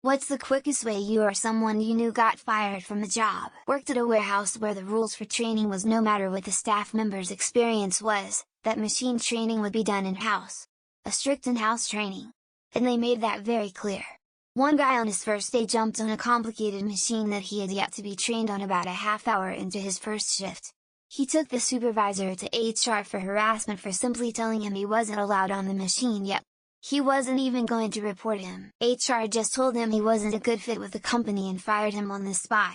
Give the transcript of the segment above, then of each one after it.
What's the quickest way you or someone you knew got fired from a job? Worked at a warehouse where the rules for training was no matter what the staff member's experience was, that machine training would be done in-house. A strict in-house training. And they made that very clear. One guy on his first day jumped on a complicated machine that he had yet to be trained on about a half hour into his first shift. He took the supervisor to HR for harassment for simply telling him he wasn't allowed on the machine yet. He wasn't even going to report him. HR just told him he wasn't a good fit with the company and fired him on the spot.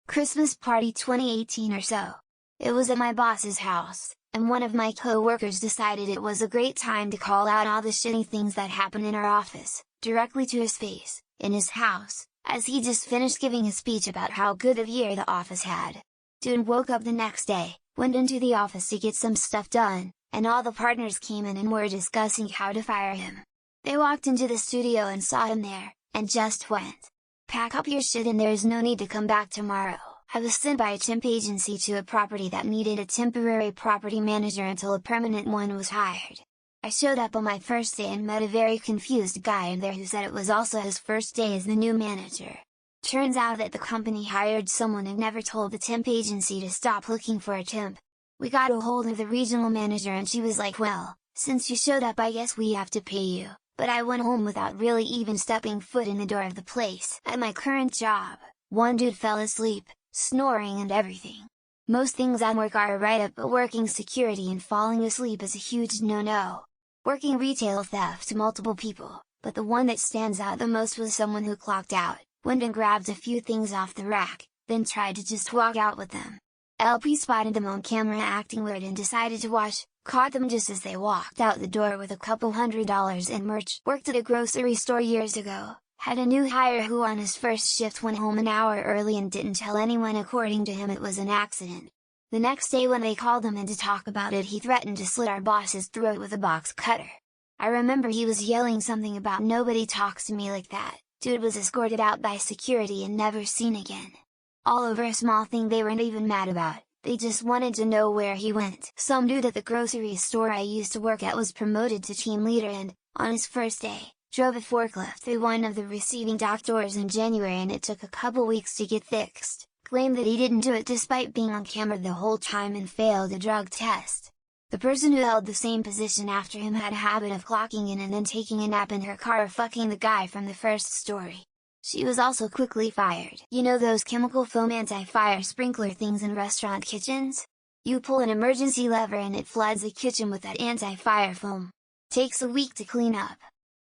Christmas party 2018 or so. It was at my boss's house, and one of my co-workers decided it was a great time to call out all the shitty things that happen in our office, directly to his face, in his house, as he just finished giving a speech about how good of a year the office had. Dude woke up the next day, went into the office to get some stuff done, and all the partners came in and were discussing how to fire him. They walked into the studio and saw him there, and just went, "Pack up your shit and there is no need to come back tomorrow." I was sent by a temp agency to a property that needed a temporary property manager until a permanent one was hired. I showed up on my first day and met a very confused guy in there who said it was also his first day as the new manager. Turns out that the company hired someone and never told the temp agency to stop looking for a temp. We got a hold of the regional manager and she was like, "Well, since you showed up I guess we have to pay you." But I went home without really even stepping foot in the door of the place. At my current job, one dude fell asleep, snoring and everything. Most things at work are a write-up, but working security and falling asleep is a huge no-no. Working retail theft to multiple people, but the one that stands out the most was someone who clocked out, went and grabbed a few things off the rack, then tried to just walk out with them. LP spotted them on camera acting weird and decided to watch, caught them just as they walked out the door with a couple $100 in merch. Worked at a grocery store years ago, had a new hire who on his first shift went home an hour early and didn't tell anyone. According to him it was an accident. The next day when they called him in to talk about it he threatened to slit our boss's throat with a box cutter. I remember he was yelling something about "Nobody talks to me like that." Dude was escorted out by security and never seen again. All over a small thing they weren't even mad about, they just wanted to know where he went. Some dude at the grocery store I used to work at was promoted to team leader and, on his first day, drove a forklift through one of the receiving dock doors in January and it took a couple weeks to get fixed. Claimed that he didn't do it despite being on camera the whole time and failed a drug test. The person who held the same position after him had a habit of clocking in and then taking a nap in her car or fucking the guy from the first story. She was also quickly fired. You know those chemical foam anti-fire sprinkler things in restaurant kitchens? You pull an emergency lever and it floods the kitchen with that anti-fire foam. Takes a week to clean up.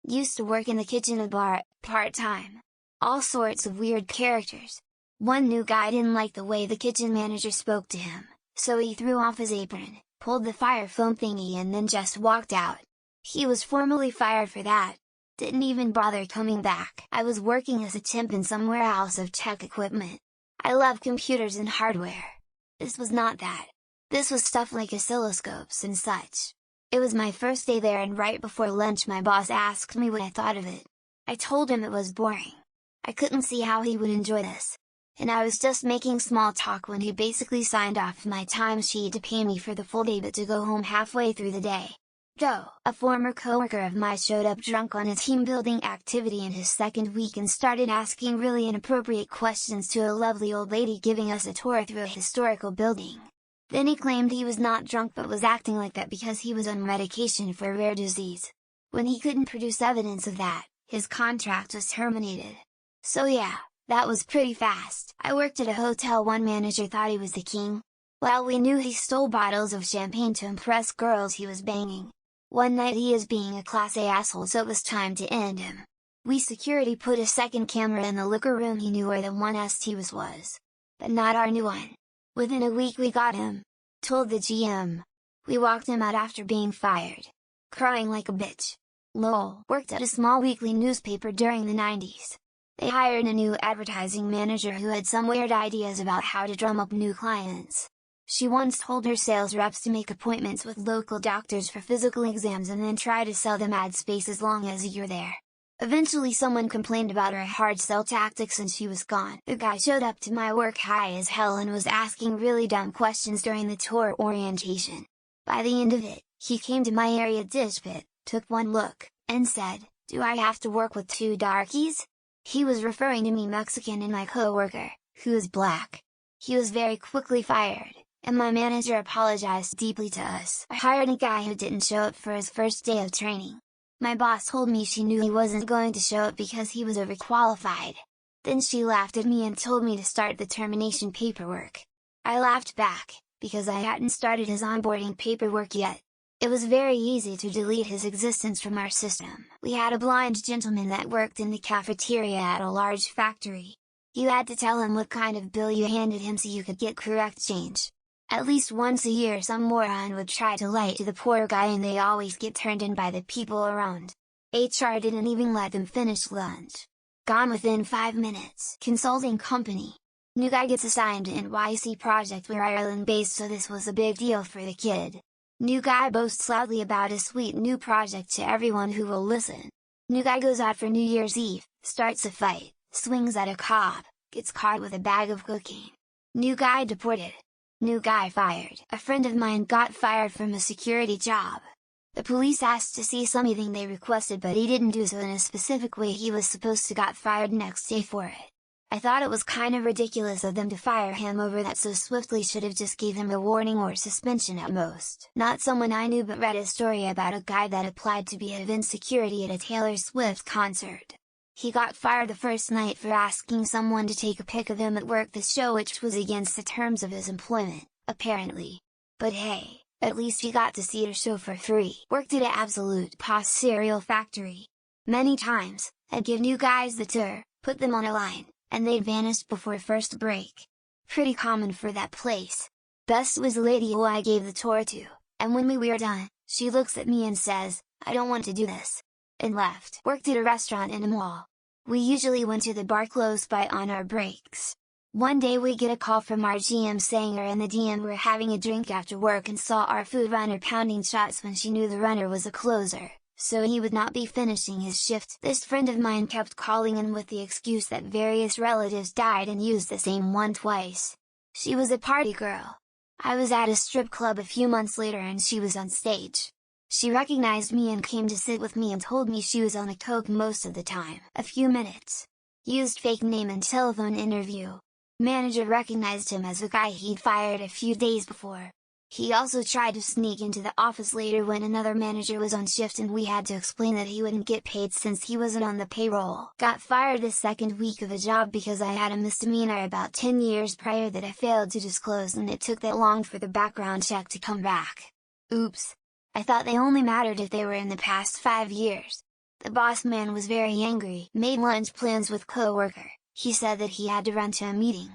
Used to work in the kitchen at a bar, part-time. All sorts of weird characters. One new guy didn't like the way the kitchen manager spoke to him, so he threw off his apron, pulled the fire foam thingy and then just walked out. He was formally fired for that. Didn't even bother coming back. I was working as a temp in some warehouse of tech equipment. I love computers and hardware. This was not that. This was stuff like oscilloscopes and such. It was my first day there and right before lunch my boss asked me what I thought of it. I told him it was boring. I couldn't see how he would enjoy this. And I was just making small talk when he basically signed off my timesheet to pay me for the full day but to go home halfway through the day. A former coworker of mine showed up drunk on a team building activity in his second week and started asking really inappropriate questions to a lovely old lady giving us a tour through a historical building. Then he claimed he was not drunk but was acting like that because he was on medication for a rare disease. When he couldn't produce evidence of that, his contract was terminated. So yeah, that was pretty fast. I worked at a hotel. One manager thought he was the king. Well, we knew he stole bottles of champagne to impress girls he was banging. One night he is being a class A asshole so it was time to end him. We security put a second camera in the liquor room. He knew where the one ST was. But not our new one. Within a week we got him. Told the GM. We walked him out after being fired. Crying like a bitch. Lol. Worked at a small weekly newspaper during the 90s. They hired a new advertising manager who had some weird ideas about how to drum up new clients. She once told her sales reps to make appointments with local doctors for physical exams and then try to sell them ad space as long as you're there. Eventually someone complained about her hard sell tactics and she was gone. The guy showed up to my work high as hell and was asking really dumb questions during the tour orientation. By the end of it, he came to my area dish pit, took one look, and said, "Do I have to work with two darkies?" He was referring to me Mexican and my coworker, who is black. He was very quickly fired, and my manager apologized deeply to us. I hired a guy who didn't show up for his first day of training. My boss told me she knew he wasn't going to show up because he was overqualified. Then she laughed at me and told me to start the termination paperwork. I laughed back, because I hadn't started his onboarding paperwork yet. It was very easy to delete his existence from our system. We had a blind gentleman that worked in the cafeteria at a large factory. You had to tell him what kind of bill you handed him so you could get correct change. At least once a year some moron would try to lie to the poor guy and they always get turned in by the people around. HR didn't even let them finish lunch. Gone within 5 minutes. Consulting company. New guy gets assigned to NYC project, we're Ireland based, so this was a big deal for the kid. New guy boasts loudly about his sweet new project to everyone who will listen. New guy goes out for New Year's Eve, starts a fight, swings at a cop, gets caught with a bag of cocaine. New guy deported. New guy fired. A friend of mine got fired from a security job. The police asked to see something they requested but he didn't do so in a specific way. He was supposed to got fired next day for it. I thought it was kind of ridiculous of them to fire him over that so swiftly, should have just gave him a warning or suspension at most. Not someone I knew, but read a story about a guy that applied to be event security at a Taylor Swift concert. He got fired the first night for asking someone to take a pic of him at work the show, which was against the terms of his employment, apparently. But hey, at least he got to see her show for free. Worked at an Absolute Pos cereal factory. Many times, I'd give new guys the tour, put them on a line, and they'd vanished before first break. Pretty common for that place. Best was the lady who I gave the tour to, and when we were done, she looks at me and says, "I don't want to do this," and left. Worked at a restaurant in a mall. We usually went to the bar close by on our breaks. One day we get a call from our GM saying her and the DM were having a drink after work and saw our food runner pounding shots when she knew the runner was a closer, so he would not be finishing his shift. This friend of mine kept calling in with the excuse that various relatives died and used the same one twice. She was a party girl. I was at a strip club a few months later and she was on stage. She recognized me and came to sit with me and told me she was on a coke most of the time. A few minutes. Used fake name and telephone interview. Manager recognized him as the guy he'd fired a few days before. He also tried to sneak into the office later when another manager was on shift and we had to explain that he wouldn't get paid since he wasn't on the payroll. Got fired the second week of a job because I had a misdemeanor about 10 years prior that I failed to disclose, and it took that long for the background check to come back. Oops! I thought they only mattered if they were in the past 5 years. The boss man was very angry. Made lunch plans with coworker. He said that he had to run to a meeting.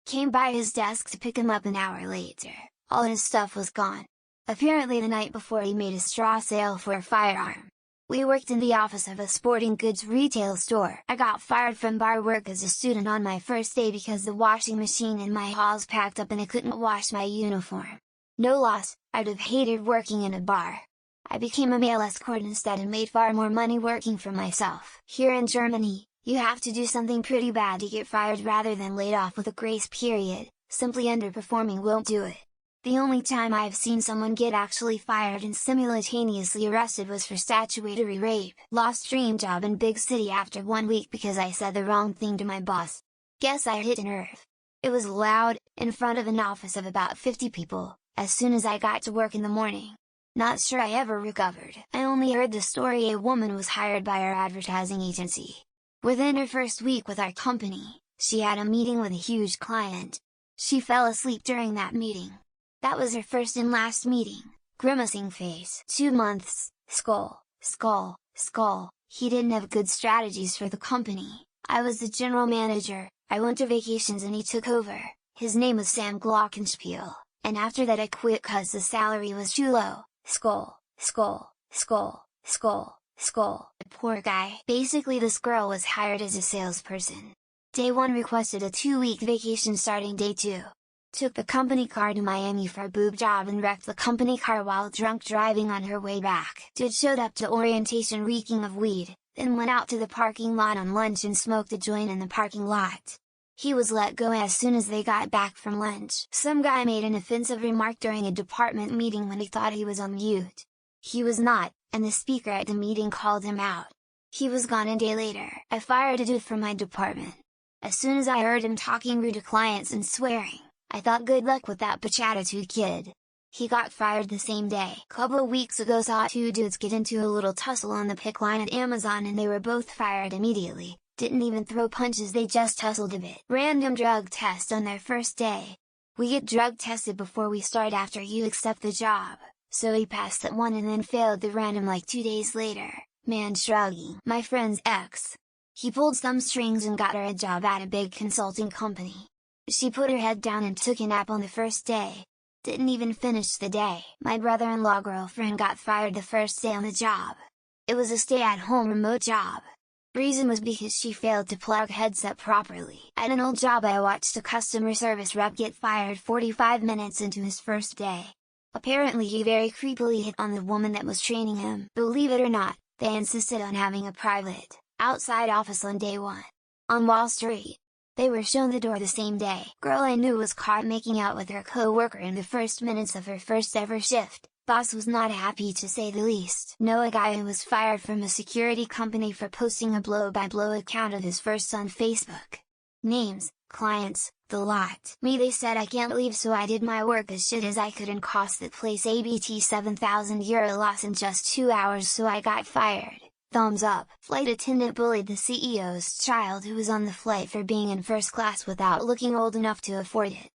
Came by his desk to pick him up an hour later. All his stuff was gone. Apparently the night before he made a straw sale for a firearm. We worked in the office of a sporting goods retail store. I got fired from bar work as a student on my first day because the washing machine in my hall's packed up and I couldn't wash my uniform. No loss, I'd have hated working in a bar. I became a male escort instead and made far more money working for myself. Here in Germany, you have to do something pretty bad to get fired rather than laid off with a grace period. Simply underperforming won't do it. The only time I've seen someone get actually fired and simultaneously arrested was for statutory rape. Lost dream job in big city after 1 week because I said the wrong thing to my boss. Guess I hit a nerve. It was loud, in front of an office of about 50 people, as soon as I got to work in the morning. Not sure I ever recovered. I only heard the story a woman was hired by our advertising agency. Within her first week with our company, she had a meeting with a huge client. She fell asleep during that meeting. That was her first and last meeting. Grimacing face. 2 months, skull, skull, skull. He didn't have good strategies for the company. I was the general manager, I went to vacations and he took over. His name was Sam Glockenspiel, and after that I quit cause the salary was too low. Skull, skull, skull, skull, skull. Poor guy. Basically this girl was hired as a salesperson. Day 1 requested a 2-week vacation starting day 2. Took the company car to Miami for a boob job and wrecked the company car while drunk driving on her way back. Dude showed up to orientation reeking of weed, then went out to the parking lot on lunch and smoked a joint in the parking lot. He was let go as soon as they got back from lunch. Some guy made an offensive remark during a department meeting when he thought he was on mute. He was not, and the speaker at the meeting called him out. He was gone a day later. I fired a dude from my department. As soon as I heard him talking rude to clients and swearing, I thought good luck with that bitch attitude kid. He got fired the same day. Couple weeks ago saw two dudes get into a little tussle on the pick line at Amazon and they were both fired immediately. Didn't even throw punches, they just tussled a bit. Random drug test on their first day. We get drug tested before we start after you accept the job, so he passed that one and then failed the random like 2 days later. Man shrugging. My friend's ex. He pulled some strings and got her a job at a big consulting company. She put her head down and took a nap on the first day. Didn't even finish the day. My brother-in-law girlfriend got fired the first day on the job. It was a stay-at-home remote job. Reason was because she failed to plug headset properly. At an old job I watched a customer service rep get fired 45 minutes into his first day. Apparently he very creepily hit on the woman that was training him. Believe it or not, they insisted on having a private, outside office on day one. On Wall Street. They were shown the door the same day. Girl I knew was caught making out with her co-worker in the first minutes of her first ever shift. Boss was not happy to say the least. Know a guy who was fired from a security company for posting a blow-by-blow account of his first on Facebook. Names, clients, the lot. Me, they said I can't leave, so I did my work as shit as I could and cost that place ABT €7,000 loss in just 2 hours, so I got fired. Thumbs up. Flight attendant bullied the CEO's child who was on the flight for being in first class without looking old enough to afford it.